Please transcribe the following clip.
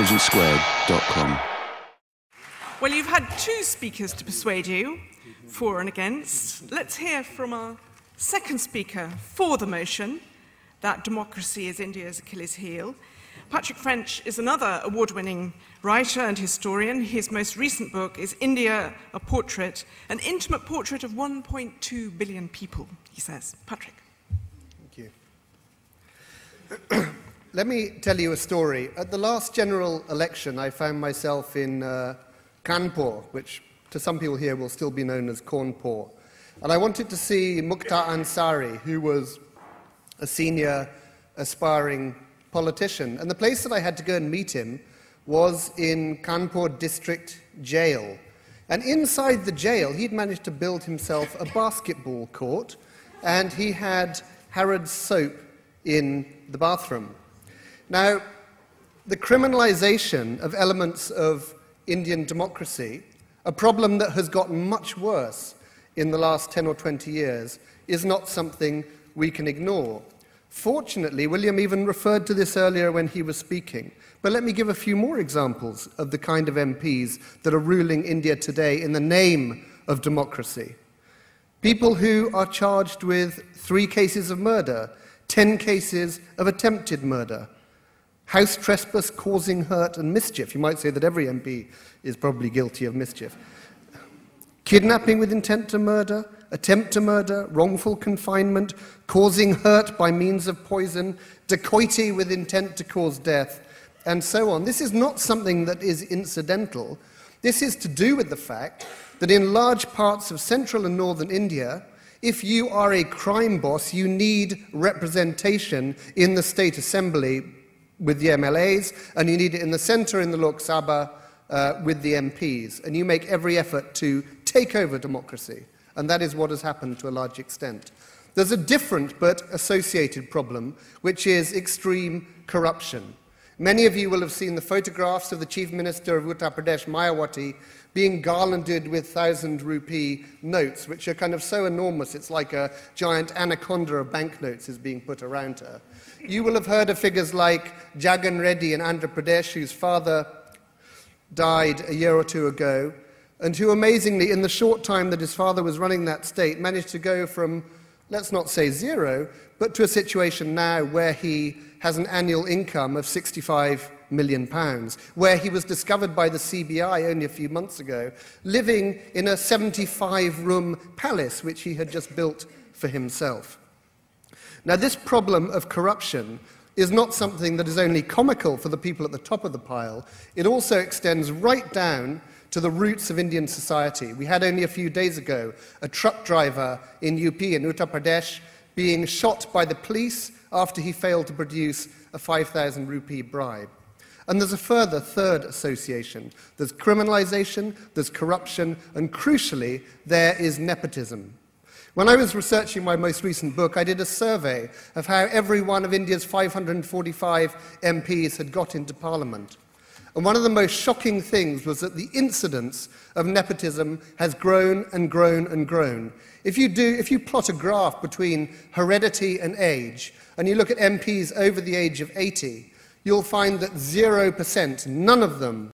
persuasionsquared.com. Well, you've had two speakers to persuade you, for and against. Let's hear from our second speaker for the motion that democracy is India's Achilles heel. Patrick French is another award-winning writer and historian. His most recent book is India, a Portrait, an intimate portrait of 1.2 billion people, he says. Patrick. Thank you. Let me tell you a story. At the last general election, I found myself in Kanpur, which to some people here will still be known as Kaunpur. And I wanted to see Mukhtar Ansari, who was a senior aspiring politician. And the place that I had to go and meet him was in Kanpur District Jail. And inside the jail, he'd managed to build himself a basketball court, and he had Harrods soap in the bathroom. Now, the criminalization of elements of Indian democracy, a problem that has gotten much worse in the last 10 or 20 years, is not something we can ignore. Fortunately, William even referred to this earlier when he was speaking, but let me give a few more examples of the kind of MPs that are ruling India today in the name of democracy. People who are charged with 3 cases of murder, 10 cases of attempted murder, house trespass causing hurt and mischief. You might say that every MP is probably guilty of mischief. Kidnapping with intent to murder, attempt to murder, wrongful confinement, causing hurt by means of poison, dacoity with intent to cause death, and so on. This is not something that is incidental. This is to do with the fact that in large parts of central and northern India, if you are a crime boss, you need representation in the state assembly with the MLAs, and you need it in the centre in the Lok Sabha with the MPs. And you make every effort to take over democracy. And that is what has happened to a large extent. There's a different but associated problem, which is extreme corruption. Many of you will have seen the photographs of the Chief Minister of Uttar Pradesh, Mayawati, being garlanded with 1,000 rupee notes, which are kind of so enormous it's like a giant anaconda of banknotes is being put around her. You will have heard of figures like Jagan Reddy in Andhra Pradesh, whose father died a year or two ago, and who amazingly, in the short time that his father was running that state, managed to go from, let's not say 0, but to a situation now where he has an annual income of £65 million, where he was discovered by the CBI only a few months ago, living in a 75-room palace which he had just built for himself. Now, this problem of corruption is not something that is only comical for the people at the top of the pile. It also extends right down to the roots of Indian society. We had only a few days ago a truck driver in UP, in Uttar Pradesh, being shot by the police after he failed to produce a 5,000 rupee bribe. And there's a further third association. There's criminalization, there's corruption, and crucially, there is nepotism. When I was researching my most recent book, I did a survey of how every one of India's 545 MPs had got into Parliament. And one of the most shocking things was that the incidence of nepotism has grown and grown and grown. If you plot a graph between heredity and age, and you look at MPs over the age of 80, you'll find that 0%, none of them,